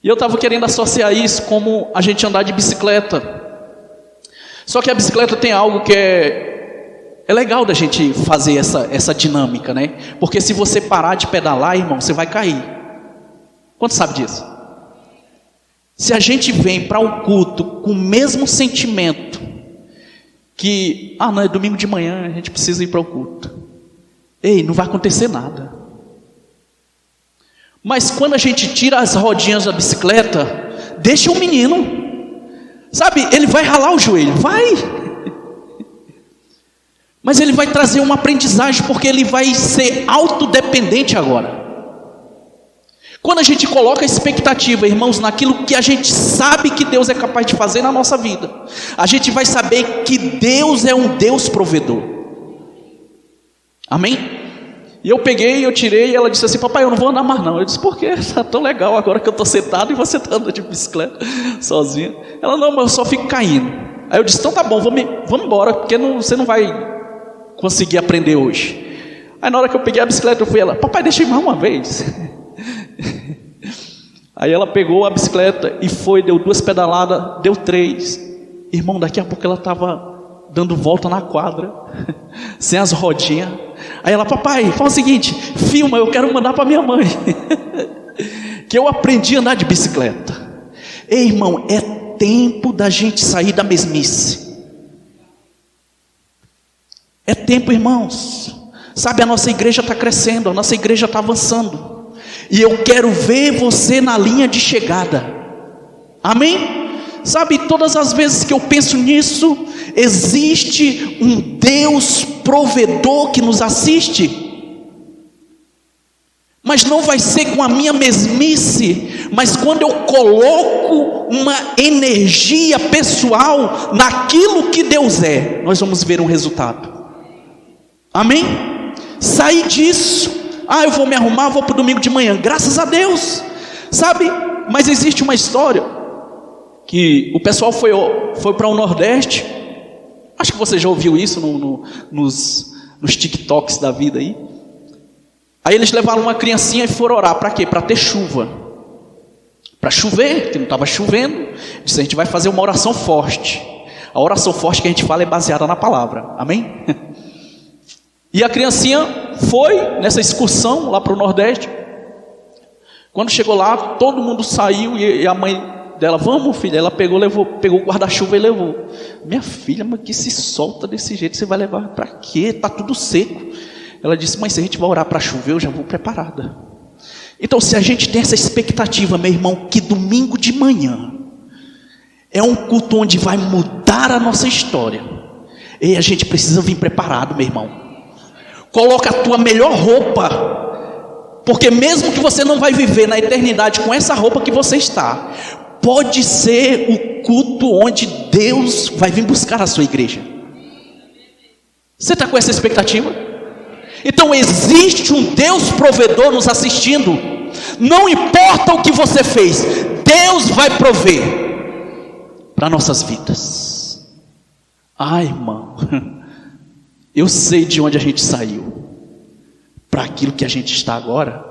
E eu estava querendo associar isso como a gente andar de bicicleta. Só que a bicicleta tem algo que é legal da gente fazer essa dinâmica, né? Porque se você parar de pedalar, irmão, você vai cair. Quanto sabe disso? Se a gente vem para o culto com o mesmo sentimento que, não, é domingo de manhã, a gente precisa ir para o culto. Ei, não vai acontecer nada. Mas quando a gente tira as rodinhas da bicicleta, deixa o menino, sabe, ele vai ralar o joelho, vai. Mas ele vai trazer uma aprendizagem, porque ele vai ser autodependente agora. Quando a gente coloca a expectativa, irmãos, naquilo que a gente sabe que Deus é capaz de fazer na nossa vida, a gente vai saber que Deus é um Deus provedor. Amém? E eu peguei, eu tirei, e ela disse assim: papai, eu não vou andar mais não. Eu disse: por quê? Está tão legal agora que eu estou sentado e você está andando de bicicleta sozinha. Ela: não, mas eu só fico caindo. Aí eu disse: então tá bom, vamos embora, porque você não vai conseguir aprender hoje. Aí na hora que eu peguei a bicicleta, eu fui, ela: papai, deixa eu ir mais uma vez. Aí ela pegou a bicicleta e foi, deu 2 pedaladas, deu 3. Irmão, daqui a pouco ela estava dando volta na quadra, sem as rodinhas. Aí ela: papai, fala o seguinte, filma, eu quero mandar para minha mãe que eu aprendi a andar de bicicleta. Ei, irmão, é tempo da gente sair da mesmice. É tempo, irmãos. Sabe, a nossa igreja está crescendo, a nossa igreja está avançando, e eu quero ver você na linha de chegada. Amém? Sabe, todas as vezes que eu penso nisso, existe um Deus provedor que nos assiste. Mas não vai ser com a minha mesmice, mas quando eu coloco uma energia pessoal naquilo que Deus é, nós vamos ver um resultado. Amém? Sair disso. Eu vou me arrumar, vou para o domingo de manhã, graças a Deus. Sabe, mas existe uma história que o pessoal foi para o Nordeste. Acho que você já ouviu isso nos TikToks da vida aí. Aí eles levaram uma criancinha e foram orar. Para quê? Para ter chuva. Para chover, que não estava chovendo. Disse: a gente vai fazer uma oração forte. A oração forte que a gente fala é baseada na palavra. Amém? E a criancinha foi nessa excursão lá para o Nordeste. Quando chegou lá, todo mundo saiu e a mãe dela: vamos, filha. Ela pegou o guarda-chuva e levou. Minha filha, mas que se solta desse jeito, você vai levar para quê? Está tudo seco. Ela disse: mãe, se a gente vai orar para chover, eu já vou preparada. Então, se a gente tem essa expectativa, meu irmão, que domingo de manhã é um culto onde vai mudar a nossa história, e a gente precisa vir preparado, meu irmão. Coloca a tua melhor roupa, porque mesmo que você não vai viver na eternidade com essa roupa que você está, pode ser o culto onde Deus vai vir buscar a sua igreja. Você está com essa expectativa? Então existe um Deus provedor nos assistindo. Não importa o que você fez, Deus vai prover para nossas vidas. Irmão, eu sei de onde a gente saiu para aquilo que a gente está agora.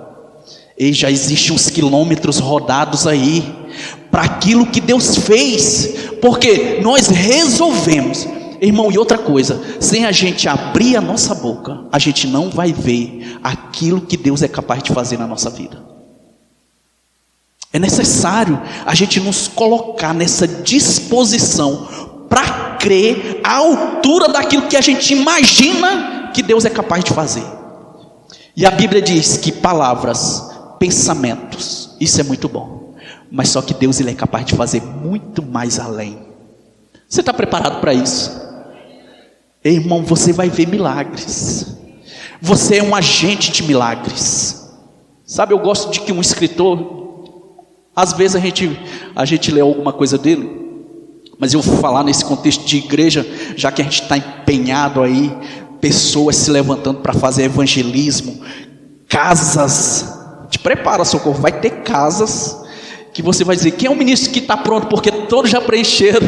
E já existem uns quilômetros rodados aí para aquilo que Deus fez, porque nós resolvemos, irmão. E outra coisa, sem a gente abrir a nossa boca, a gente não vai ver aquilo que Deus é capaz de fazer na nossa vida. É necessário a gente nos colocar nessa disposição para crer à altura daquilo que a gente imagina que Deus é capaz de fazer. E a Bíblia diz que palavras, pensamentos, isso é muito bom, mas só que Deus, ele é capaz de fazer muito mais além. Você está preparado para isso? Ei, irmão, você vai ver milagres. Você é um agente de milagres. Sabe, eu gosto de que um escritor, às vezes a gente lê alguma coisa dele, mas eu vou falar nesse contexto de igreja, já que a gente está empenhado aí, pessoas se levantando para fazer evangelismo, casas, te prepara, socorro, vai ter casas que você vai dizer: quem é o ministro que está pronto? Porque todos já preencheram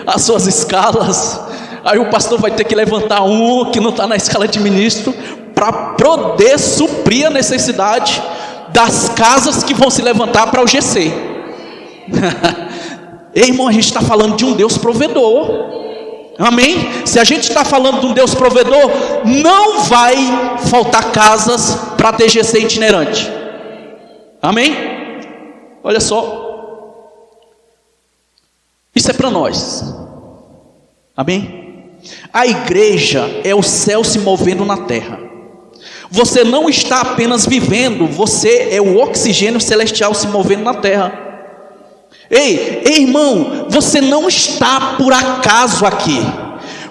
as suas escalas. Aí o pastor vai ter que levantar um que não está na escala de ministro, para poder suprir a necessidade das casas que vão se levantar para o GC. Ei, irmão, a gente está falando de um Deus provedor. Amém? Se a gente está falando de um Deus provedor, não vai faltar casas para TGC itinerante. Amém? Olha só, isso é para nós. Amém? A igreja é o céu se movendo na terra. Você não está apenas vivendo, você é o oxigênio celestial se movendo na terra. Ei, irmão, você não está por acaso aqui.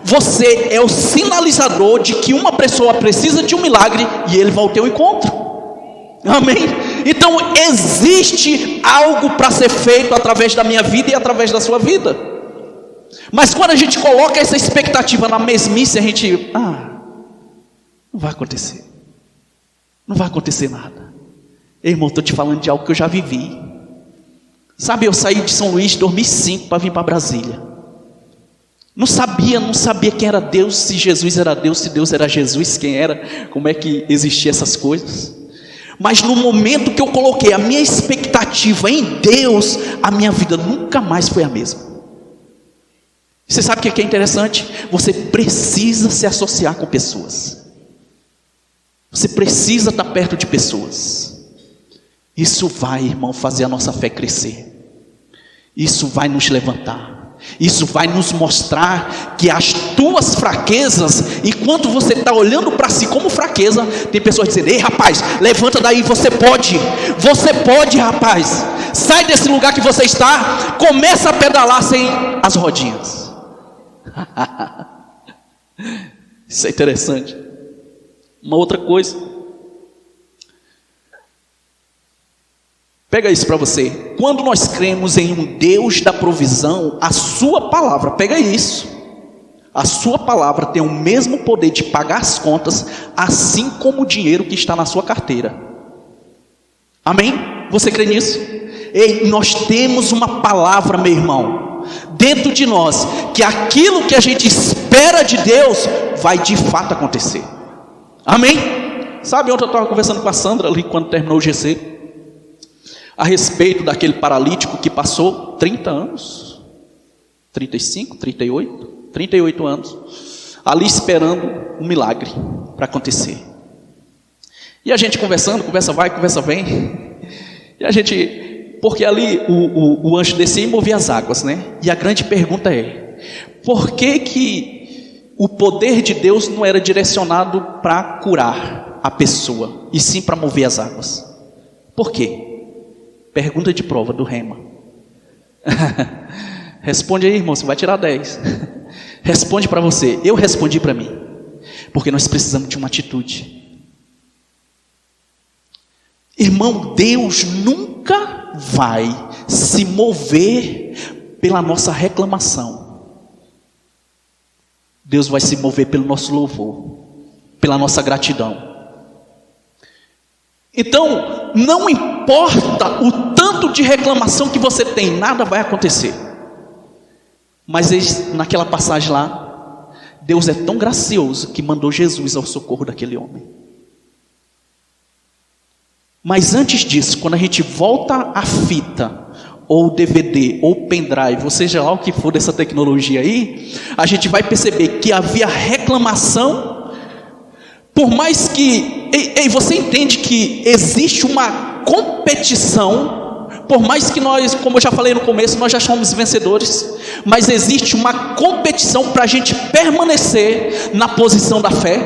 Você é o sinalizador de que uma pessoa precisa de um milagre e ele vai ao teu encontro. Amém? Então existe algo para ser feito através da minha vida e através da sua vida. Mas quando a gente coloca essa expectativa na mesmice, a gente, não vai acontecer. Não vai acontecer nada. Ei, irmão, estou te falando de algo que eu já vivi. Sabe, eu saí de São Luís em 2005 para vir para Brasília. Não sabia quem era Deus, se Jesus era Deus, se Deus era Jesus, quem era, como é que existiam essas coisas. Mas no momento que eu coloquei a minha expectativa em Deus, a minha vida nunca mais foi a mesma. Você sabe o que é interessante? Você precisa se associar com pessoas. Você precisa estar perto de pessoas. Isso vai, irmão, fazer a nossa fé crescer. Isso vai nos levantar. Isso vai nos mostrar que as tuas fraquezas, enquanto você está olhando para si como fraqueza, tem pessoas dizendo: ei, rapaz, levanta daí, você pode, rapaz, sai desse lugar que você está, começa a pedalar sem as rodinhas. Isso é interessante. Uma outra coisa, pega isso para você. Quando nós cremos em um Deus da provisão, a sua palavra, pega isso, a sua palavra tem o mesmo poder de pagar as contas, assim como o dinheiro que está na sua carteira. Amém? Você crê nisso? Ei, nós temos uma palavra, meu irmão, dentro de nós, que aquilo que a gente espera de Deus vai de fato acontecer. Amém? Sabe, ontem eu estava conversando com a Sandra ali quando terminou o GC, a respeito daquele paralítico que passou 30 anos, 35, 38 anos, ali esperando um milagre para acontecer. E a gente conversando, conversa vai, conversa vem, e a gente, porque ali o anjo descia e movia as águas, né? E a grande pergunta é: por que o poder de Deus não era direcionado para curar a pessoa, e sim para mover as águas? Por quê? Pergunta de prova do Rema. Responde aí, irmão, você vai tirar 10. Responde para você. Eu respondi para mim. Porque nós precisamos de uma atitude. Irmão, Deus nunca vai se mover pela nossa reclamação. Deus vai se mover pelo nosso louvor, pela nossa gratidão. Então, não importa o tanto de reclamação que você tem, nada vai acontecer. Mas naquela passagem lá, Deus é tão gracioso que mandou Jesus ao socorro daquele homem. Mas antes disso, quando a gente volta a fita, ou DVD, ou pendrive, ou seja lá o que for dessa tecnologia aí, a gente vai perceber que havia reclamação. Por mais que, você entende que existe uma competição, por mais que nós, como eu já falei no começo, nós já somos vencedores, mas existe uma competição para a gente permanecer na posição da fé,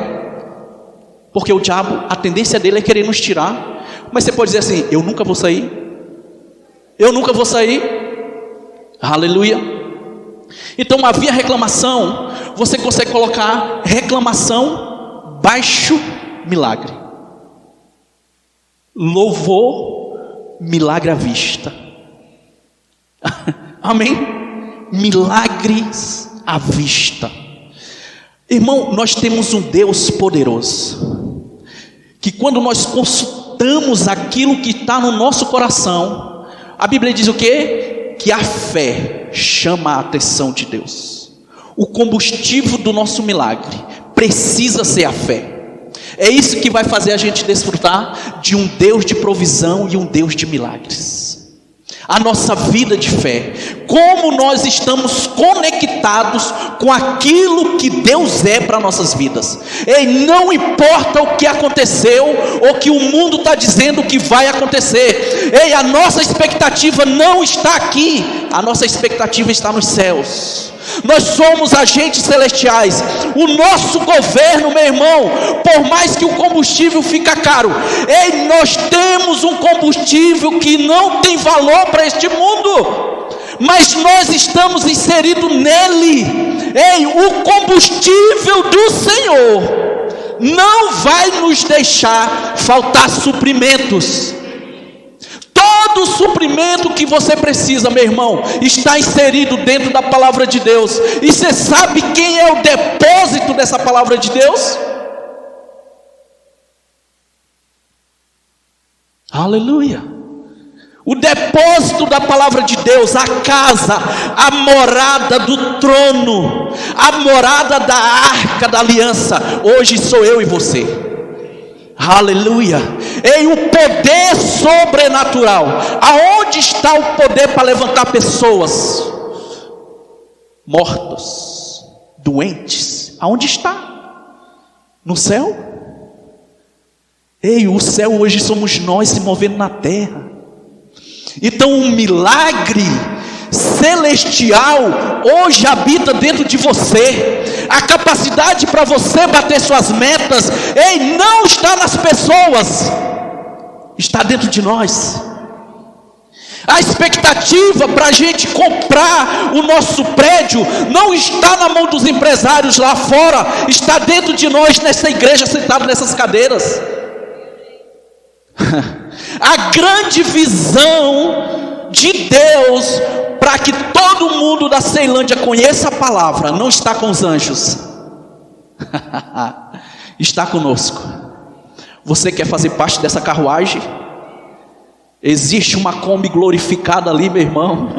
porque o diabo, a tendência dele é querer nos tirar. Mas você pode dizer assim: eu nunca vou sair, aleluia. Então havia reclamação, você consegue colocar reclamação baixo milagre, louvor, milagre à vista. Amém? Milagres à vista. Irmão, nós temos um Deus poderoso, que quando nós consultamos aquilo que está no nosso coração, a Bíblia diz o quê? Que a fé chama a atenção de Deus. O combustível do nosso milagre precisa ser a fé. É isso que vai fazer a gente desfrutar de um Deus de provisão e um Deus de milagres. a nossa vida de fé, como nós estamos conectados com aquilo que Deus é para nossas vidas. E não importa o que aconteceu, ou que o mundo está dizendo que vai acontecer, a nossa expectativa não está aqui, a nossa expectativa está nos céus. Nós somos agentes celestiais. O nosso governo, meu irmão, por mais que o combustível fica caro, nós temos um combustível que não tem valor para este mundo, mas nós estamos inseridos nele. O combustível do Senhor não vai nos deixar faltar suprimentos. Todo o suprimento que você precisa, meu irmão, está inserido dentro da palavra de Deus. E você sabe quem é o depósito dessa palavra de Deus? Aleluia! O depósito da palavra de Deus, a casa, a morada do trono, a morada da arca da aliança, hoje sou eu e você. Aleluia! O poder sobrenatural. Aonde está o poder para levantar pessoas mortas, doentes? Aonde está? No céu? O céu hoje somos nós se movendo na terra. Então um milagre celestial hoje habita dentro de você. A capacidade para você bater suas metas, não está nas pessoas, está dentro de nós. A expectativa para a gente comprar o nosso prédio não está na mão dos empresários lá fora, está dentro de nós, nessa igreja, sentado nessas cadeiras. A grande visão de Deus para que todo mundo da Ceilândia conheça a palavra não está com os anjos, está conosco. Você quer fazer parte dessa carruagem? Existe uma Kombi glorificada ali, meu irmão.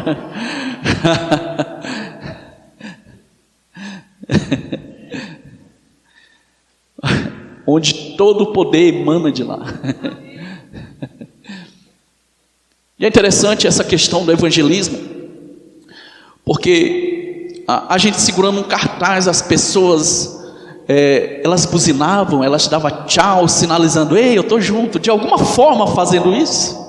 Onde todo o poder emana de lá. E é interessante essa questão do evangelismo, porque a gente segurando um cartaz, as pessoas, elas buzinavam, elas davam tchau, sinalizando, eu estou junto, de alguma forma fazendo isso.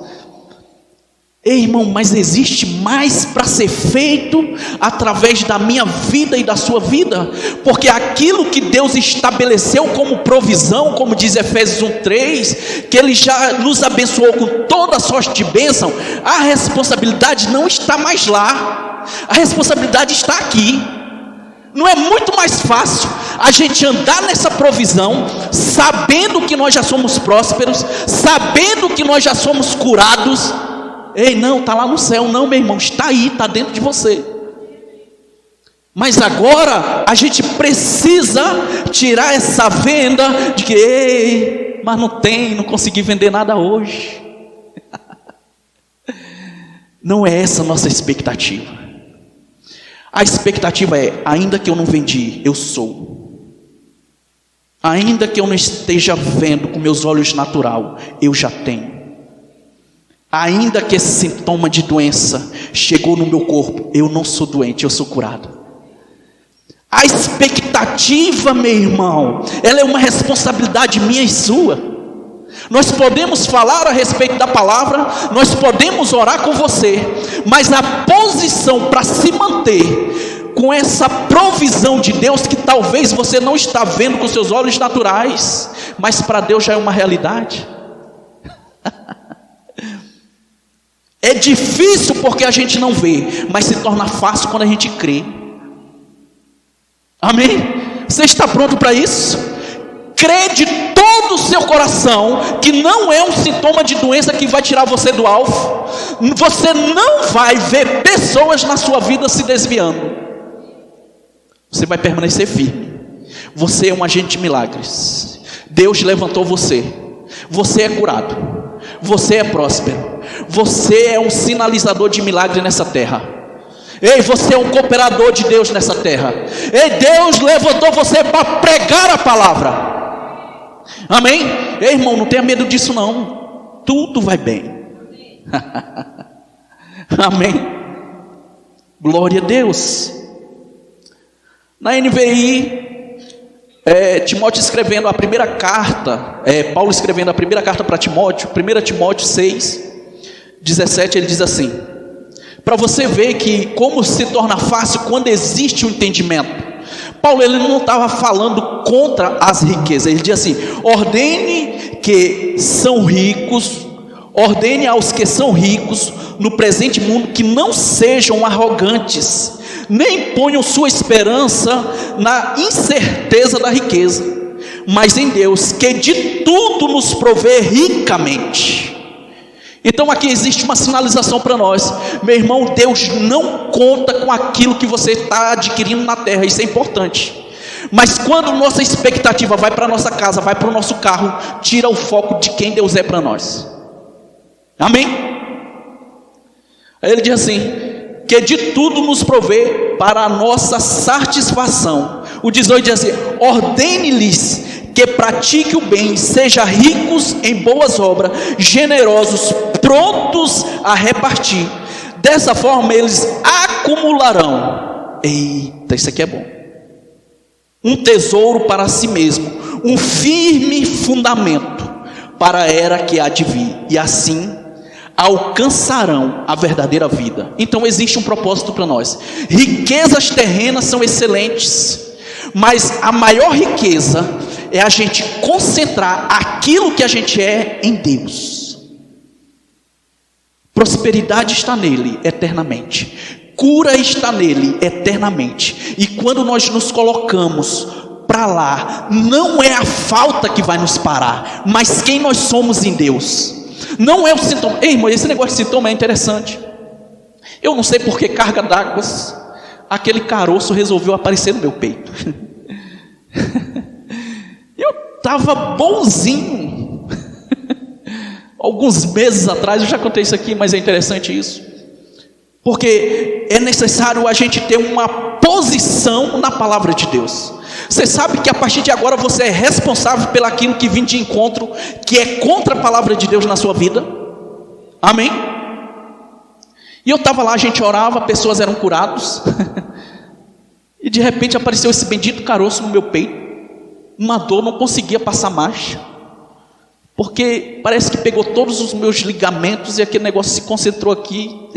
Irmão, mas existe mais para ser feito através da minha vida e da sua vida, porque aquilo que Deus estabeleceu como provisão, como diz Efésios 1:3, que Ele já nos abençoou com toda sorte de bênção, a responsabilidade não está mais lá, a responsabilidade está aqui. Não é muito mais fácil a gente andar nessa provisão, sabendo que nós já somos prósperos, sabendo que nós já somos curados? Não, está lá no céu. Não, meu irmão, está aí, está dentro de você. Mas agora a gente precisa tirar essa venda de que, mas não consegui vender nada hoje. Não é essa a nossa expectativa. A expectativa é, ainda que eu não vendi, eu sou. Ainda que eu não esteja vendo com meus olhos natural, eu já tenho. Ainda que esse sintoma de doença chegou no meu corpo, eu não sou doente, eu sou curado. A expectativa, meu irmão, ela é uma responsabilidade minha e sua. Nós podemos falar a respeito da palavra, nós podemos orar com você, mas a posição para se manter com essa provisão de Deus, que talvez você não está vendo com seus olhos naturais, mas para Deus já é uma realidade. É difícil porque a gente não vê, mas se torna fácil quando a gente crê. Amém? Você está pronto para isso? Crê de todo o seu coração que não é um sintoma de doença que vai tirar você do alvo. Você não vai ver pessoas na sua vida se desviando. Você vai permanecer firme. Você é um agente de milagres. Deus levantou você. Você é curado. Você é próspero. Você é um sinalizador de milagre nessa terra. Você é um cooperador de Deus nessa terra. Deus levantou você para pregar a palavra. Amém? Irmão, não tenha medo disso não. Tudo vai bem. Amém? Glória a Deus. Na NVI, Timóteo escrevendo a primeira carta, Paulo escrevendo a primeira carta para Timóteo, 1 Timóteo 6, 17, ele diz assim, para você ver que como se torna fácil quando existe um entendimento. Paulo, ele não estava falando contra as riquezas, ele diz assim, ordene aos que são ricos no presente mundo que não sejam arrogantes, nem ponham sua esperança na incerteza da riqueza, mas em Deus, que de tudo nos provê ricamente. Então aqui existe uma sinalização para nós, meu irmão, Deus não conta com aquilo que você está adquirindo na terra, isso é importante, mas quando nossa expectativa vai para a nossa casa, vai para o nosso carro, tira o foco de quem Deus é para nós. Amém? Aí ele diz assim, que de tudo nos provê para a nossa satisfação. O 18 diz assim, ordene-lhes que pratique o bem, sejam ricos em boas obras, generosos, prontos a repartir. Dessa forma eles acumularão, eita, isso aqui é bom, um tesouro para si mesmo, um firme fundamento para a era que há de vir, e assim alcançarão a verdadeira vida. Então existe um propósito para nós. Riquezas terrenas são excelentes, mas a maior riqueza é a gente concentrar aquilo que a gente é em Deus. Prosperidade está nele eternamente, cura está nele eternamente, e quando nós nos colocamos para lá, não é a falta que vai nos parar, mas quem nós somos em Deus. Não é o sintoma. Ei, irmão, esse negócio de sintoma é interessante. Eu não sei porque carga d'água, aquele caroço resolveu aparecer no meu peito. Eu estava bonzinho. Alguns meses atrás, eu já contei isso aqui, mas é interessante isso. Porque é necessário a gente ter uma posição na palavra de Deus. Você sabe que a partir de agora você é responsável pelaquilo que vem de encontro, que é contra a palavra de Deus na sua vida. Amém? E eu estava lá, a gente orava, pessoas eram curadas. E de repente apareceu esse bendito caroço no meu peito. Uma dor, não conseguia passar marcha. Porque parece que pegou todos os meus ligamentos e aquele negócio se concentrou aqui.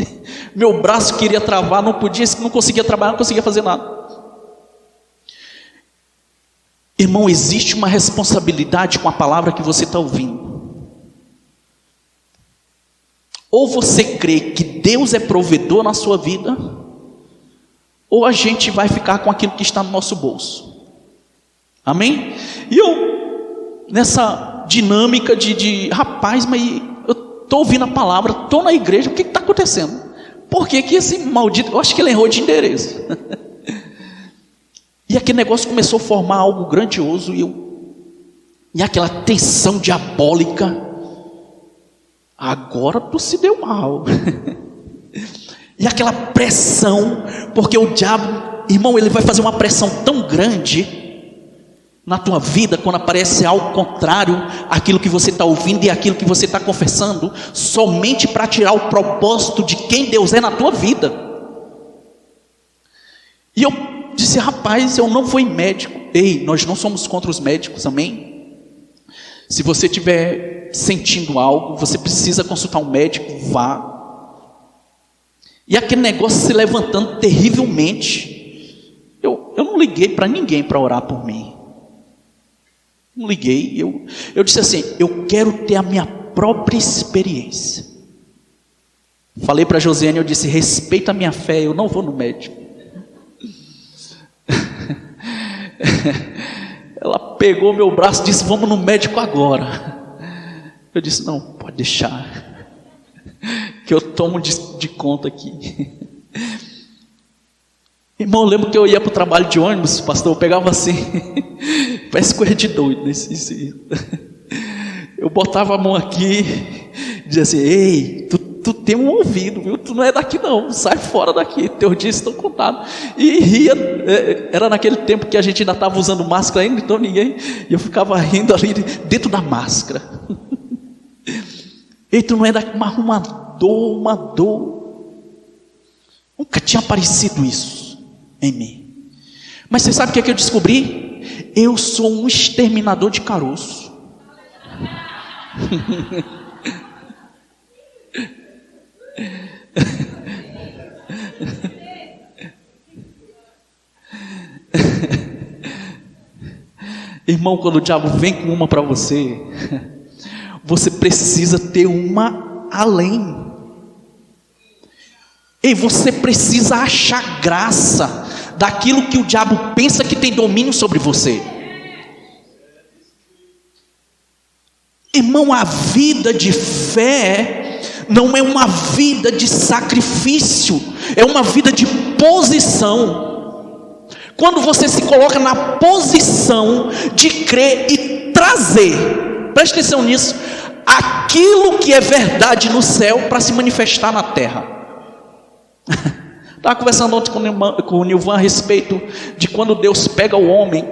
Meu braço queria travar, não podia, não conseguia trabalhar, não conseguia fazer nada. Irmão, existe uma responsabilidade com a palavra que você está ouvindo. Ou você crê que Deus é provedor na sua vida, ou a gente vai ficar com aquilo que está no nosso bolso. Amém? E eu, nessa dinâmica de rapaz, mas eu estou ouvindo a palavra, estou na igreja, o que está acontecendo? Por que esse maldito, eu acho que ele errou de endereço. E aquele negócio começou a formar algo grandioso, e aquela tensão diabólica, agora tu se deu mal. E aquela pressão, porque o diabo, irmão, ele vai fazer uma pressão tão grande na tua vida, quando aparece algo contrário àquilo que você está ouvindo e àquilo que você está confessando, somente para tirar o propósito de quem Deus é na tua vida. E eu disse, rapaz, eu não fui médico. Ei, nós não somos contra os médicos, amém? Se você estiver sentindo algo, você precisa consultar um médico, vá. E aquele negócio se levantando terrivelmente, eu não liguei para ninguém para orar por mim. Não liguei, eu disse assim, eu quero ter a minha própria experiência. Falei para a Josiane, eu disse, respeita a minha fé, eu não vou no médico. Ela pegou meu braço e disse, vamos no médico agora. Eu disse, não, pode deixar, que eu tomo de conta aqui. Irmão, eu lembro que eu ia para o trabalho de ônibus, pastor, eu pegava assim, parece coisa de doido, eu botava a mão aqui, dizia assim, ei, tu tem um ouvido, viu? Tu não é daqui não, sai fora daqui, teus dias estão contados. E ria, era naquele tempo que a gente ainda estava usando máscara ainda, então ninguém, e eu ficava rindo ali dentro da máscara. Ei, tu não é daqui, uma dor. Nunca tinha aparecido isso em mim. Mas você sabe o que é que eu descobri? Eu sou um exterminador de caroço. Irmão, quando o diabo vem com uma para você, você precisa ter uma além. E você precisa achar graça daquilo que o diabo pensa que tem domínio sobre você. Irmão, a vida de fé não é uma vida de sacrifício, é uma vida de posição. Quando você se coloca na posição de crer e trazer, preste atenção nisso, aquilo que é verdade no céu para se manifestar na terra. Estava conversando ontem com o Nilvan a respeito de quando Deus pega o homem.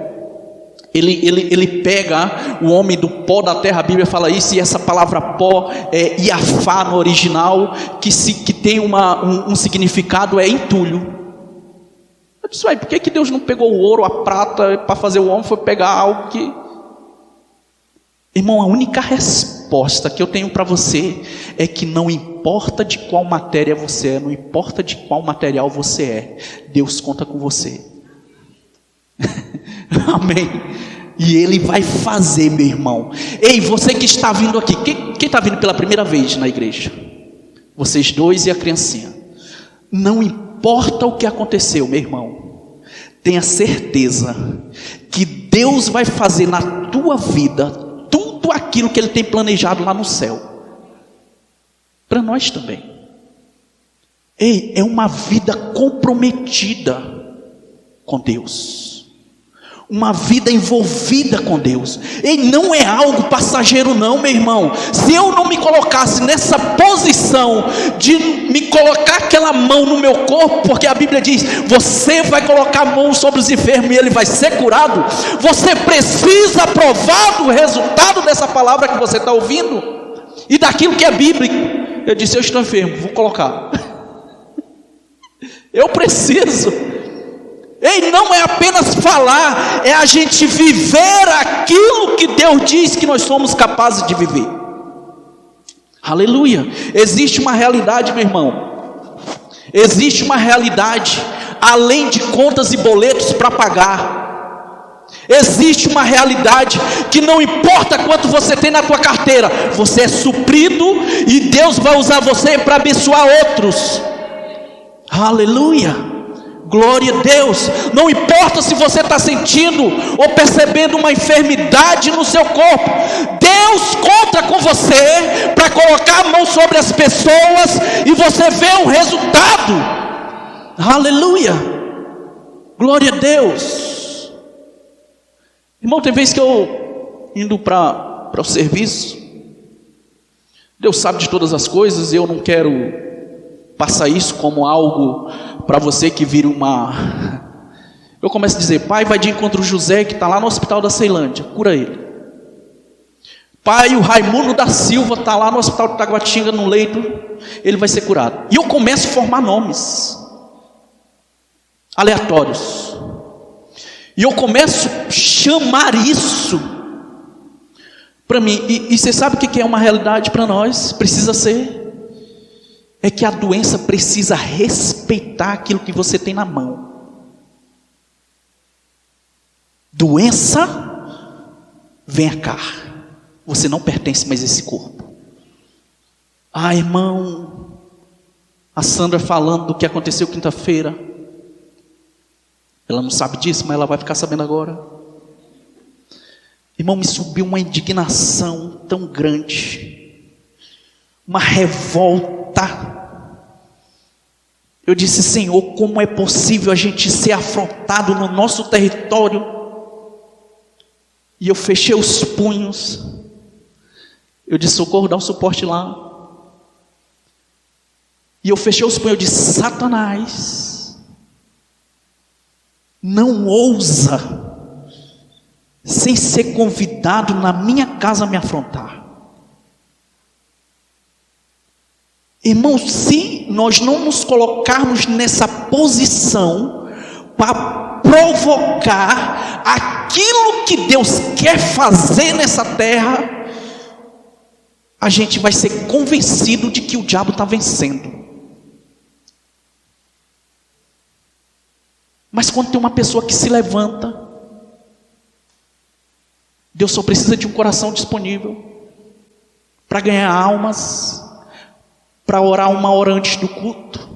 Ele pega o homem do pó da terra. A Bíblia fala isso, e essa palavra pó é iafá no original, que tem um significado, é entulho. Eu disse, por que Deus não pegou o ouro, a prata, para fazer o homem, foi pegar algo que... Irmão, a única resposta que eu tenho para você é que não importa de qual matéria você é, não importa de qual material você é, Deus conta com você. Amém. E Ele vai fazer, meu irmão. Ei, você que está vindo aqui, quem está vindo pela primeira vez na igreja? Vocês dois e a criancinha. Não importa o que aconteceu, meu irmão, tenha certeza que Deus vai fazer na tua vida tudo aquilo que Ele tem planejado lá no céu, para nós também. Ei, é uma vida comprometida com Deus, uma vida envolvida com Deus. E não é algo passageiro não, meu irmão. Se eu não me colocasse nessa posição de me colocar aquela mão no meu corpo, porque a Bíblia diz, você vai colocar a mão sobre os enfermos e ele vai ser curado. Você precisa provar do resultado dessa palavra que você está ouvindo e daquilo que é bíblico. Eu disse, eu estou enfermo, vou colocar. Eu preciso. Ei, não é apenas falar, é a gente viver aquilo que Deus diz que nós somos capazes de viver. Aleluia. Existe uma realidade, meu irmão. Existe uma realidade além de contas e boletos para pagar. Existe uma realidade que não importa quanto você tem na tua carteira, você é suprido e Deus vai usar você para abençoar outros. Aleluia. Glória a Deus. Não importa se você está sentindo ou percebendo uma enfermidade no seu corpo, Deus conta com você para colocar a mão sobre as pessoas e você vê um resultado. Aleluia. Glória a Deus. Irmão, tem vezes que eu indo para o serviço, Deus sabe de todas as coisas, e eu não quero passar isso como algo para você que vira uma... Eu começo a dizer, pai, vai de encontro o José que está lá no hospital da Ceilândia, cura ele. Pai, o Raimundo da Silva está lá no hospital de Taguatinga, no leito, ele vai ser curado. E eu começo a formar nomes aleatórios, e eu começo a chamar isso para mim. E você sabe o que é uma realidade para nós? Precisa ser. É que a doença precisa respeitar aquilo que você tem na mão. Doença, venha cá. Você não pertence mais a esse corpo. Ah, irmão, a Sandra falando do que aconteceu quinta-feira. Ela não sabe disso, mas ela vai ficar sabendo agora. Irmão, me subiu uma indignação tão grande, uma revolta. Eu disse, Senhor, como é possível a gente ser afrontado no nosso território? E eu fechei os punhos. Eu disse, socorro, dá um suporte lá. E eu fechei os punhos, eu disse, Satanás, não ousa, sem ser convidado na minha casa, me afrontar. Irmãos, se nós não nos colocarmos nessa posição para provocar aquilo que Deus quer fazer nessa terra, a gente vai ser convencido de que o diabo está vencendo. Mas quando tem uma pessoa que se levanta, Deus só precisa de um coração disponível para ganhar almas, para orar 1 hora antes do culto,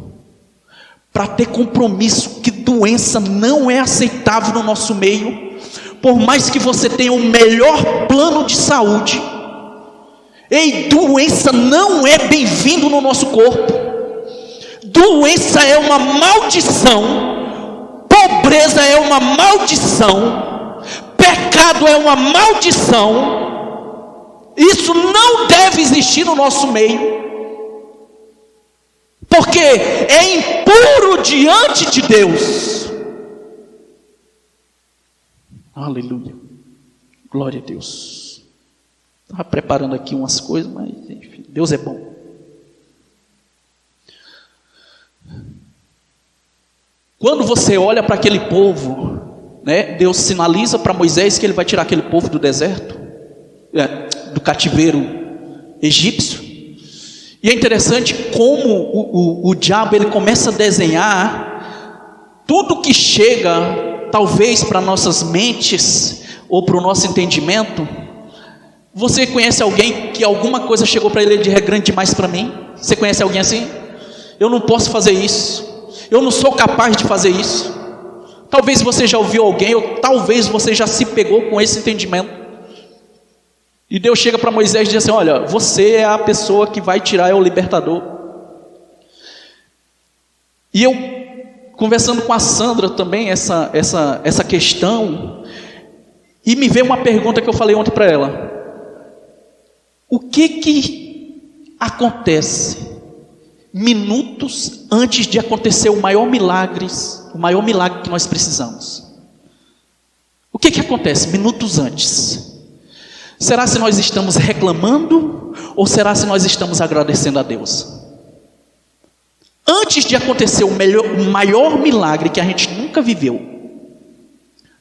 para ter compromisso que doença não é aceitável no nosso meio. Por mais que você tenha o melhor plano de saúde, doença não é bem-vindo no nosso corpo. Doença é uma maldição, pobreza é uma maldição, pecado é uma maldição. Isso não deve existir no nosso meio, porque é impuro diante de Deus. Aleluia, glória a Deus. Estava preparando aqui umas coisas, mas enfim, Deus é bom. Quando você olha para aquele povo, né, Deus sinaliza para Moisés que ele vai tirar aquele povo do deserto, do cativeiro egípcio. E é interessante como o diabo ele começa a desenhar tudo que chega, talvez para nossas mentes ou para o nosso entendimento. Você conhece alguém que alguma coisa chegou para ele de é grande demais para mim? Você conhece alguém assim? Eu não posso fazer isso, eu não sou capaz de fazer isso. Talvez você já ouviu alguém, ou talvez você já se pegou com esse entendimento. E Deus chega para Moisés e diz assim: olha, você é a pessoa que vai tirar, é o libertador. E eu, conversando com a Sandra também, essa questão, e me veio uma pergunta que eu falei ontem para ela: o que acontece minutos antes de acontecer o maior milagre que nós precisamos? O que acontece minutos antes? Será se nós estamos reclamando, ou será se nós estamos agradecendo a Deus? Antes de acontecer o maior milagre que a gente nunca viveu,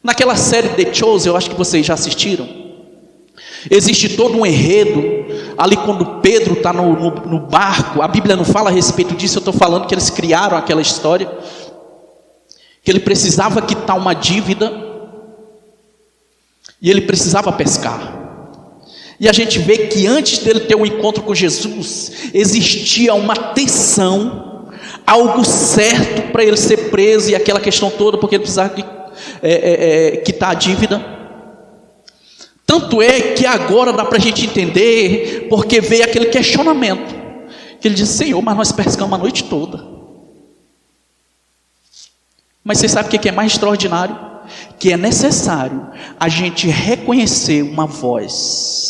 naquela série The Chosen, eu acho que vocês já assistiram, existe todo um enredo, ali quando Pedro está no barco, a Bíblia não fala a respeito disso, eu estou falando que eles criaram aquela história, que ele precisava quitar uma dívida, e ele precisava pescar. E a gente vê que antes dele ter um encontro com Jesus, existia uma tensão, algo certo para ele ser preso, e aquela questão toda, porque ele precisava quitar a dívida. Tanto é que agora dá para a gente entender, porque veio aquele questionamento, que ele disse: Senhor, mas nós pescamos a noite toda. Mas você sabe o que é mais extraordinário? Que é necessário a gente reconhecer uma voz.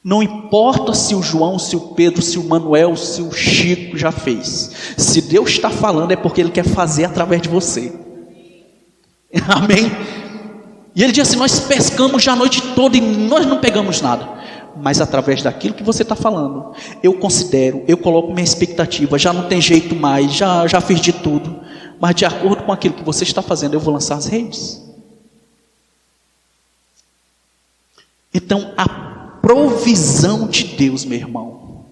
Não importa se o João, se o Pedro, se o Manuel, se o Chico já fez. Se Deus está falando, é porque Ele quer fazer através de você. Amém? E ele diz assim: nós pescamos já a noite toda e nós não pegamos nada. Mas através daquilo que você está falando, eu considero, eu coloco minha expectativa. Já não tem jeito mais, já fiz de tudo. Mas de acordo com aquilo que você está fazendo, eu vou lançar as redes. Então a provisão de Deus, meu irmão,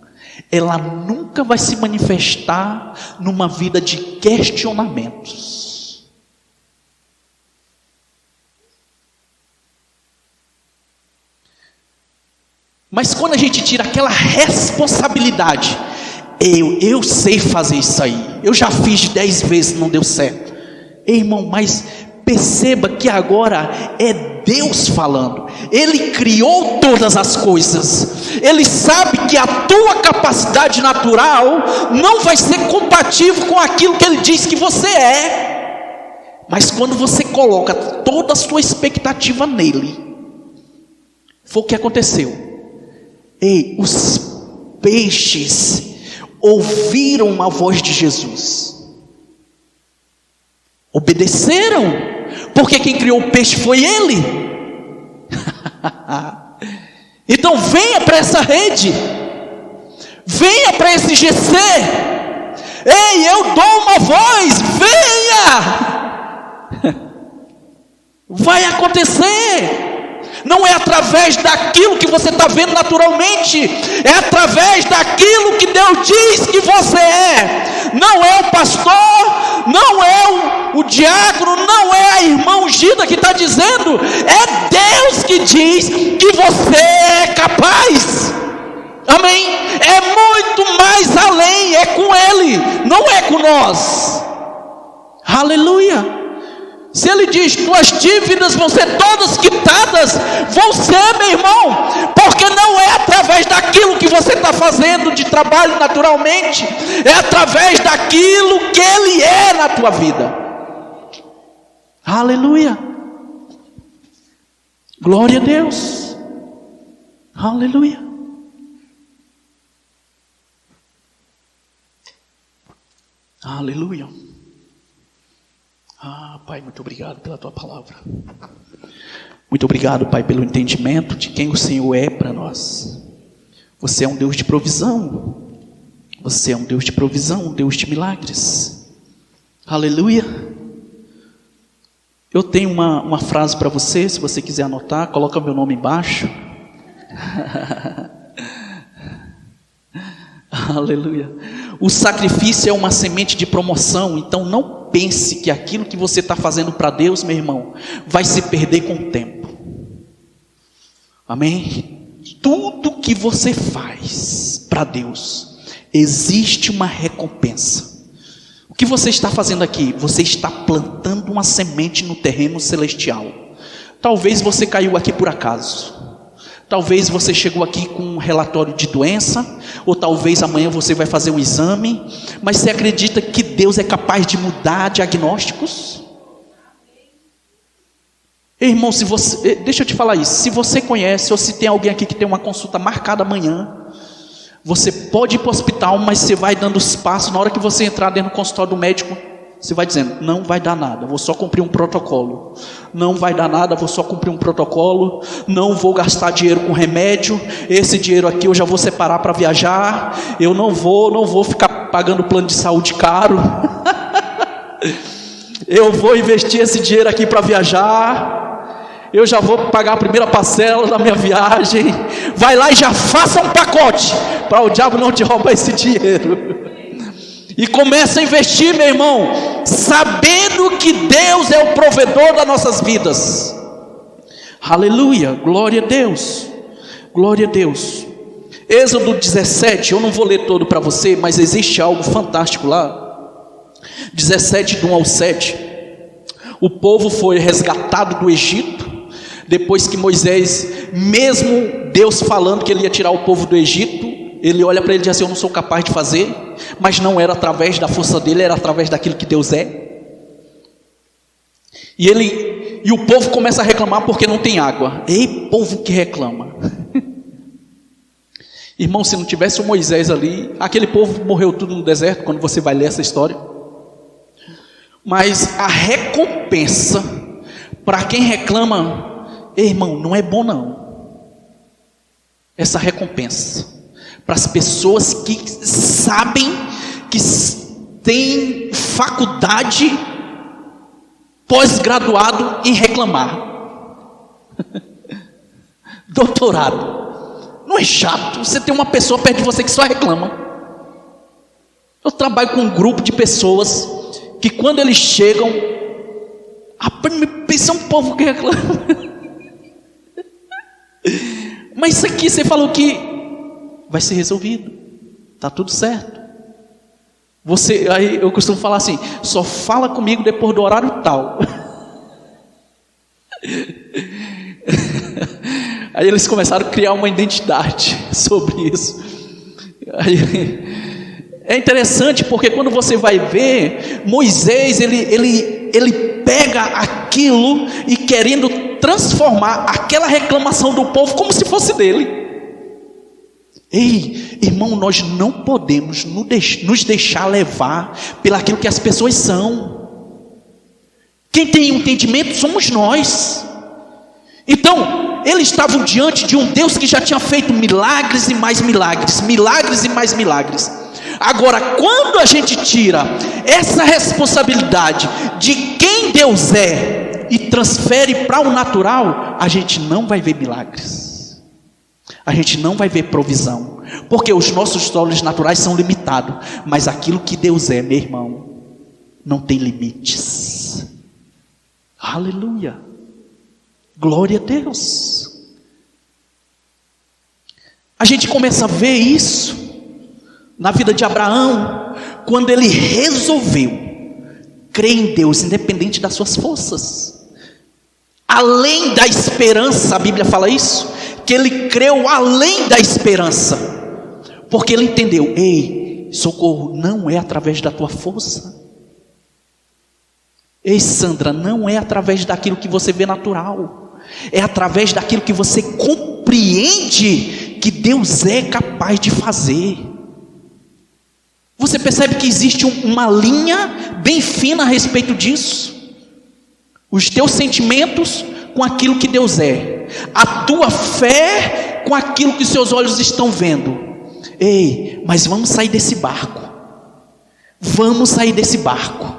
ela nunca vai se manifestar numa vida de questionamentos. Mas quando a gente tira aquela responsabilidade, eu sei fazer isso aí, eu já fiz 10 vezes, não deu certo. Ei, irmão, mas perceba que agora é Deus falando. Ele criou todas as coisas. Ele sabe que a tua capacidade natural não vai ser compatível com aquilo que Ele diz que você é. Mas quando você coloca toda a sua expectativa nele, foi o que aconteceu. Ei, os peixes ouviram a voz de Jesus, obedeceram, porque quem criou o peixe foi Ele. Então venha para essa rede, Venha para esse GC. Ei, eu dou uma voz, venha. Vai acontecer. Não é através daquilo que você está vendo naturalmente, é através daquilo que Deus diz que você é. Não é o pastor, não é o diácono, não é a irmã ungida que está dizendo, é Deus que diz que você é capaz. Amém? É muito mais além, é com Ele, não é com nós. Aleluia. Se Ele diz, tuas dívidas vão ser todas quitadas, vão ser, meu irmão, porque não é através daquilo que você está fazendo de trabalho naturalmente, é através daquilo que Ele é na tua vida. Aleluia. Glória a Deus. Aleluia. Aleluia. Pai, muito obrigado pela tua palavra. Muito obrigado, Pai, pelo entendimento de quem o Senhor é para nós. Você é um Deus de provisão. Você é um Deus de provisão, um Deus de milagres. Aleluia. Eu tenho uma frase para você, se você quiser anotar, coloca meu nome embaixo. Aleluia. O sacrifício é uma semente de promoção, então não pense que aquilo que você está fazendo para Deus, meu irmão, vai se perder com o tempo. Amém? Tudo que você faz para Deus, existe uma recompensa. O que você está fazendo aqui? Você está plantando uma semente no terreno celestial. Talvez você caiu aqui por acaso. Talvez você chegou aqui com um relatório de doença, ou talvez amanhã você vai fazer um exame, mas você acredita que Deus é capaz de mudar diagnósticos? Irmão, se você, deixa eu te falar isso, se você conhece, ou se tem alguém aqui que tem uma consulta marcada amanhã, você pode ir para o hospital, mas você vai dando os passos, na hora que você entrar dentro do consultório do médico, você vai dizendo, não vai dar nada, vou só cumprir um protocolo. Não vai dar nada, vou só cumprir um protocolo. Não vou gastar dinheiro com remédio. Esse dinheiro aqui eu já vou separar para viajar. Eu não vou ficar pagando plano de saúde caro. Eu vou investir esse dinheiro aqui para viajar. Eu já vou pagar a primeira parcela da minha viagem. Vai lá e já faça um pacote para o diabo não te roubar esse dinheiro. E começa a investir, meu irmão, sabendo que Deus é o provedor das nossas vidas. Aleluia, glória a Deus. Glória a Deus. Êxodo 17, eu não vou ler todo para você, mas existe algo fantástico lá. 17, do 1 ao 7. O povo foi resgatado do Egito, depois que Moisés, mesmo Deus falando que ele ia tirar o povo do Egito, ele olha para ele e diz assim, eu não sou capaz de fazer, mas não era através da força dele, era através daquilo que Deus é. E o povo começa a reclamar porque não tem água. Ei, povo que reclama. Irmão, se não tivesse o Moisés ali, aquele povo morreu tudo no deserto, quando você vai ler essa história. Mas a recompensa para quem reclama, irmão, não é bom não. Essa recompensa para as pessoas que sabem que têm faculdade, pós-graduado em reclamar. Doutorado. Não é chato? Você tem uma pessoa perto de você que só reclama. Eu trabalho com um grupo de pessoas que quando eles chegam, pensa um povo que reclama. Mas isso aqui você falou que vai ser resolvido, está tudo certo. Aí eu costumo falar assim, só fala comigo depois do horário tal. Aí eles começaram a criar uma identidade sobre isso. É interessante porque quando você vai ver, Moisés, ele pega aquilo e querendo transformar aquela reclamação do povo como se fosse dele. Ei, irmão, nós não podemos nos deixar levar pelaquilo que as pessoas são. Quem tem um entendimento somos nós. Então, eles estavam diante de um Deus que já tinha feito milagres e mais milagres, milagres e mais milagres. Agora, quando a gente tira essa responsabilidade de quem Deus é e transfere para o natural, a gente não vai ver milagres, a gente não vai ver provisão, porque os nossos olhos naturais são limitados, mas aquilo que Deus é, meu irmão, não tem limites. Aleluia, glória a Deus. A gente começa a ver isso na vida de Abraão, quando ele resolveu crer em Deus, independente das suas forças, além da esperança. A Bíblia fala isso, que ele creu além da esperança, porque ele entendeu: ei, socorro não é através da tua força. Ei, Sandra, não é através daquilo que você vê natural, é através daquilo que você compreende que Deus é capaz de fazer. Você percebe que existe uma linha bem fina a respeito disso. Os teus sentimentos com aquilo que Deus é, a tua fé com aquilo que seus olhos estão vendo. Ei, mas vamos sair desse barco. Vamos sair desse barco.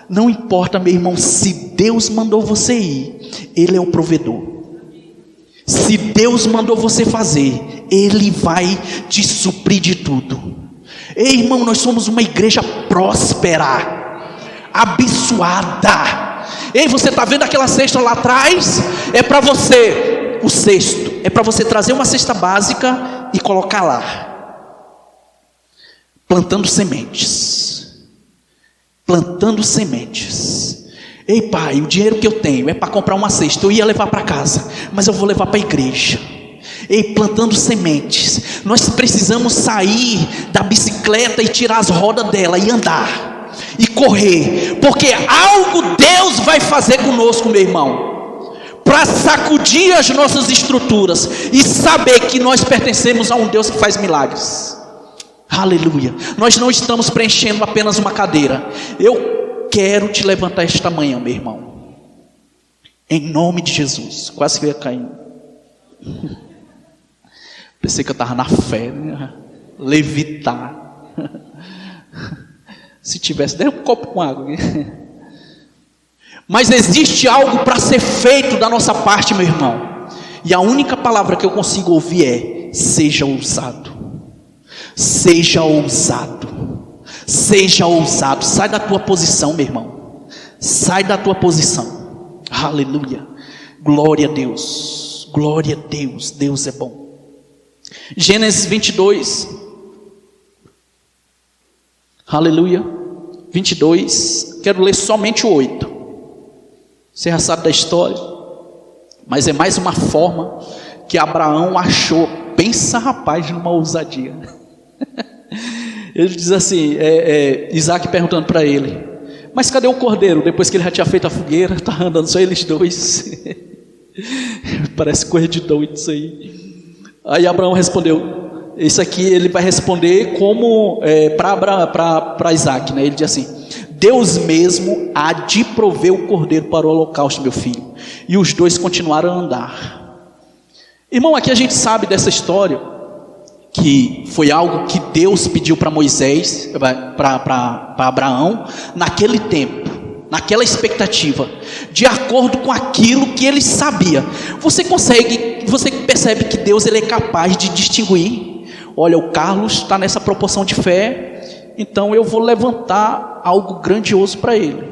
Não importa, meu irmão, se Deus mandou você ir, Ele é o provedor. Se Deus mandou você fazer, Ele vai te suprir de tudo. Ei, irmão, nós somos uma igreja próspera, abençoada. Ei, você está vendo aquela cesta lá atrás? É para você, o cesto, é para você trazer uma cesta básica e colocar lá, plantando sementes. Plantando sementes. Ei, pai, o dinheiro que eu tenho é para comprar uma cesta, eu ia levar para casa, mas eu vou levar para a igreja. Ei, plantando sementes. Nós precisamos sair da bicicleta e tirar as rodas dela e andar e correr, porque algo Deus vai fazer conosco, meu irmão, para sacudir as nossas estruturas e saber que nós pertencemos a um Deus que faz milagres. Aleluia. Nós não estamos preenchendo apenas uma cadeira. Eu quero te levantar esta manhã, meu irmão, em nome de Jesus. Quase que eu ia cair. Pensei que eu estava na fé, né? Levitar. Se tivesse, dê um copo com água. Mas existe algo para ser feito da nossa parte, meu irmão. E a única palavra que eu consigo ouvir é: seja ousado. Seja ousado. Seja ousado. Sai da tua posição, meu irmão. Sai da tua posição. Aleluia. Glória a Deus. Glória a Deus. Deus é bom. Gênesis 22. Aleluia. 22. Quero ler somente o 8. Você já sabe da história, mas é mais uma forma que Abraão achou. Pensa, rapaz, numa ousadia. Ele diz assim, Isaac perguntando para ele: mas cadê o cordeiro? Depois que ele já tinha feito a fogueira, está andando só eles dois. Parece coisa de doido isso aí. Aí Abraão respondeu, isso aqui ele vai responder como para Isaac, né? Ele diz assim: Deus mesmo há de prover o cordeiro para o holocausto, meu filho. E os dois continuaram a andar. Irmão, aqui a gente sabe dessa história, que foi algo que Deus pediu para Moisés, para Abraão, naquele tempo, naquela expectativa, de acordo com aquilo que ele sabia. Você percebe que Deus ele é capaz de distinguir. Olha, o Carlos está nessa proporção de fé, então eu vou levantar algo grandioso para ele.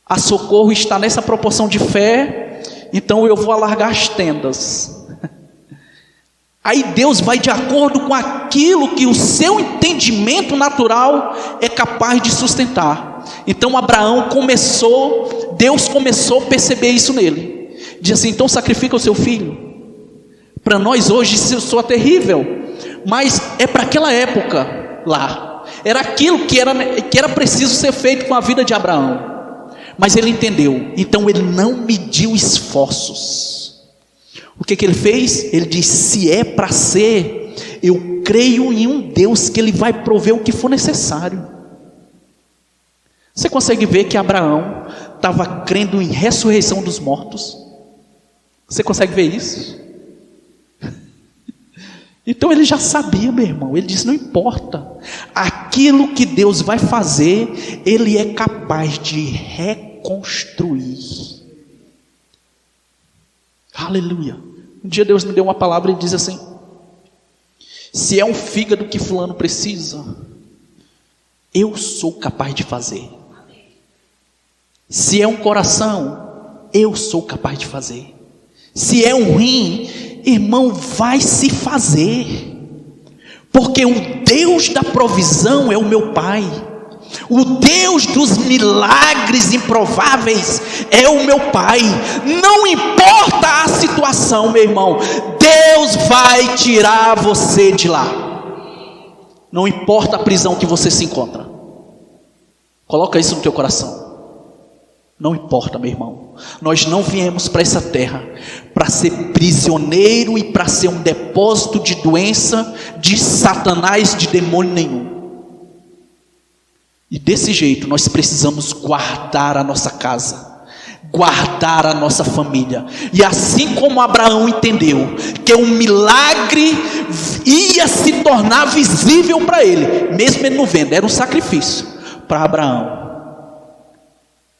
A Socorro está nessa proporção de fé, então eu vou alargar as tendas. Aí Deus vai de acordo com aquilo que o seu entendimento natural é capaz de sustentar. Então Deus começou a perceber isso nele. Diz assim: então sacrifica o seu filho. Para nós hoje isso soa terrível, mas é para aquela época lá. Era aquilo que era preciso ser feito com a vida de Abraão. Mas ele entendeu, então ele não mediu esforços. O que ele fez? Ele disse: se é para ser, eu creio em um Deus que ele vai prover o que for necessário. Você consegue ver que Abraão estava crendo em ressurreição dos mortos? Você consegue ver isso? Então ele já sabia, meu irmão. Ele disse: não importa, aquilo que Deus vai fazer, Ele é capaz de reconstruir. Aleluia. Um dia Deus me deu uma palavra e diz assim: se é um fígado que fulano precisa, eu sou capaz de fazer. Se é um coração, eu sou capaz de fazer. Se é um rim, irmão, vai se fazer. Porque o Deus da provisão é o meu Pai. O Deus dos milagres improváveis é o meu Pai. Não importa a situação, meu irmão, Deus vai tirar você de lá. Não importa a prisão que você se encontra. Coloca isso no teu coração. Não importa, meu irmão. Nós não viemos para essa terra para ser prisioneiro e para ser um depósito de doença, de Satanás, de demônio nenhum. E desse jeito nós precisamos guardar a nossa casa, guardar a nossa família. E assim como Abraão entendeu que um milagre ia se tornar visível para ele, mesmo ele não vendo, era um sacrifício para Abraão.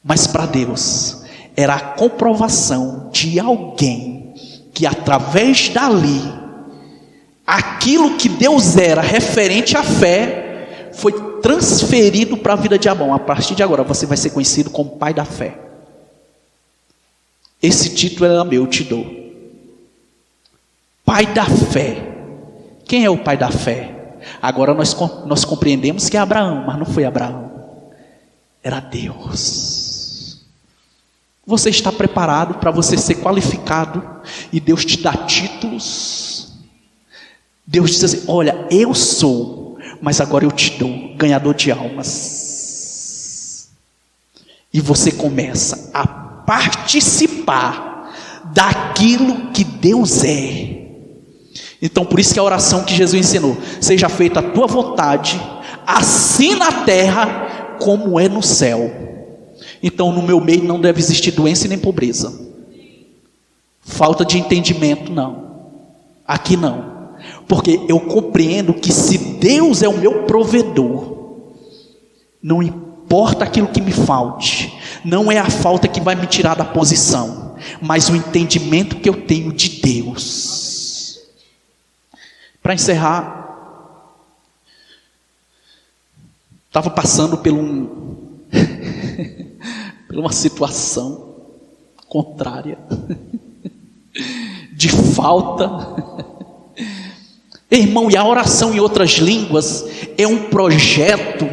Mas para Deus, era a comprovação de alguém que através dali, aquilo que Deus era referente à fé, foi transferido para a vida de Abraão. A partir de agora você vai ser conhecido como pai da fé. Esse título era meu, eu te dou. Pai da fé. Quem é o pai da fé? Agora nós compreendemos que é Abraão, mas não foi Abraão. Era Deus. Você está preparado para você ser qualificado e Deus te dá títulos? Deus diz assim: olha, eu sou, mas agora eu te dou ganhador de almas. E você começa a participar daquilo que Deus é. Então por isso que a oração que Jesus ensinou: seja feita a tua vontade, assim na terra como é no céu. Então no meu meio não deve existir doença e nem pobreza, falta de entendimento não, aqui não, porque eu compreendo que se Deus é o meu provedor, não importa aquilo que me falte, não é a falta que vai me tirar da posição, mas o entendimento que eu tenho de Deus. Para encerrar, estava passando por uma situação contrária, de falta. Irmão, e a oração em outras línguas é um projeto,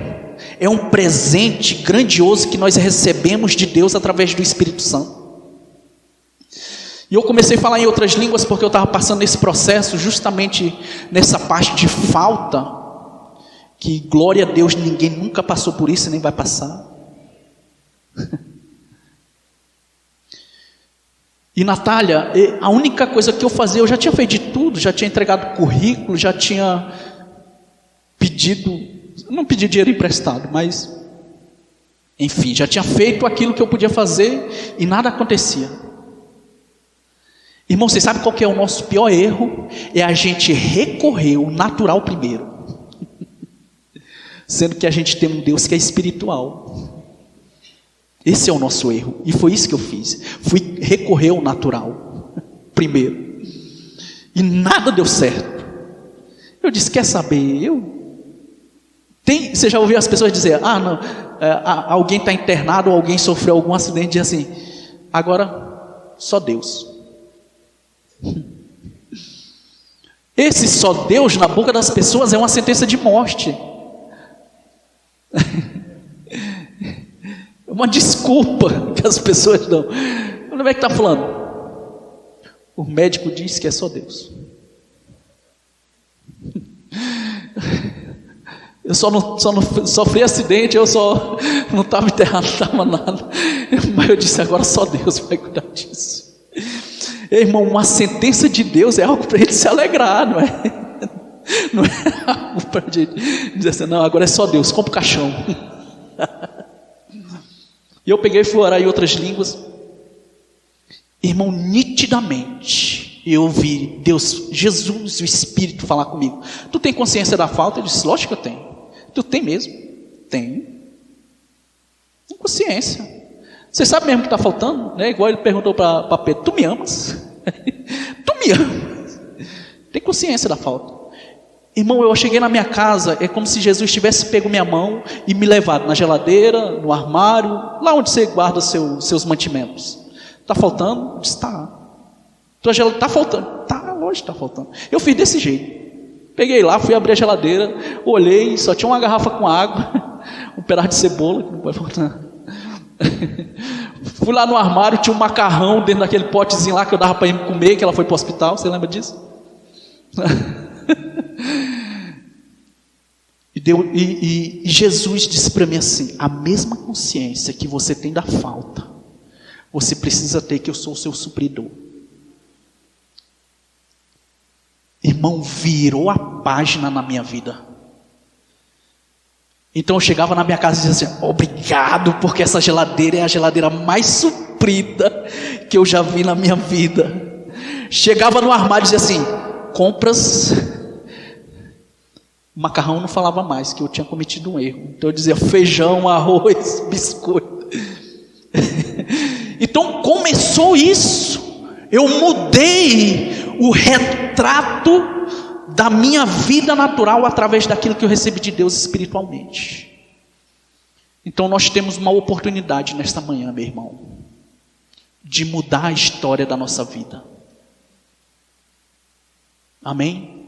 é um presente grandioso que nós recebemos de Deus através do Espírito Santo. E eu comecei a falar em outras línguas porque eu estava passando nesse processo, justamente nessa parte de falta, que glória a Deus, ninguém nunca passou por isso e nem vai passar. E Natália, a única coisa que eu fazia, eu já tinha feito de tudo, já tinha entregado currículo, já tinha pedido, não pedi dinheiro emprestado, mas enfim, já tinha feito aquilo que eu podia fazer e nada acontecia. Irmão, você sabe qual que é o nosso pior erro? É a gente recorrer ao natural primeiro, sendo que a gente tem um Deus que é espiritual. Esse é o nosso erro, e foi isso que eu fiz. Fui recorrer ao natural primeiro, e nada deu certo. Eu disse: quer saber, você já ouviu as pessoas dizer: não, alguém está internado, ou alguém sofreu algum acidente, e diz assim: agora só Deus. Esse só Deus na boca das pessoas é uma sentença de morte. Uma desculpa que as pessoas dão. Onde é que está falando? O médico diz que é só Deus. Eu só não sofri acidente, eu só não estava enterrado, não estava nada. Mas eu disse: agora só Deus vai cuidar disso. Irmão, uma sentença de Deus é algo para ele se alegrar, não é? Não é algo para ele dizer assim: não, agora é só Deus, compra o caixão. E eu peguei e fui orar em outras línguas. Irmão, nitidamente, eu ouvi Deus, Jesus, o Espírito falar comigo. Tu tem consciência da falta? Eu disse, lógico que eu tenho. Tu tem mesmo? Tenho. Tem consciência. Você sabe mesmo que está faltando? Né? Igual ele perguntou para Pedro, tu me amas? Tu me amas? Tem consciência da falta. Irmão, eu cheguei na minha casa, é como se Jesus tivesse pego minha mão e me levado na geladeira, no armário, lá onde você guarda seus mantimentos. Está faltando? Eu disse, tá. Tua geladeira está faltando? Tá, lógico que está faltando. Eu fiz desse jeito. Peguei lá, fui abrir a geladeira, olhei, só tinha uma garrafa com água, um pedaço de cebola, que não pode faltar. Fui lá no armário, tinha um macarrão dentro daquele potezinho lá que eu dava para ele comer, que ela foi para o hospital, você lembra disso? E Jesus disse para mim assim, a mesma consciência que você tem da falta, você precisa ter que eu sou o seu supridor. Irmão, virou a página na minha vida. Então eu chegava na minha casa e dizia assim, obrigado, porque essa geladeira é a geladeira mais suprida que eu já vi na minha vida. Chegava no armário e dizia assim, compras. O macarrão não falava mais, que eu tinha cometido um erro. Então eu dizia feijão, arroz, biscoito. Então começou isso. Eu mudei o retrato da minha vida natural através daquilo que eu recebi de Deus espiritualmente. Então nós temos uma oportunidade nesta manhã, meu irmão, de mudar a história da nossa vida. Amém?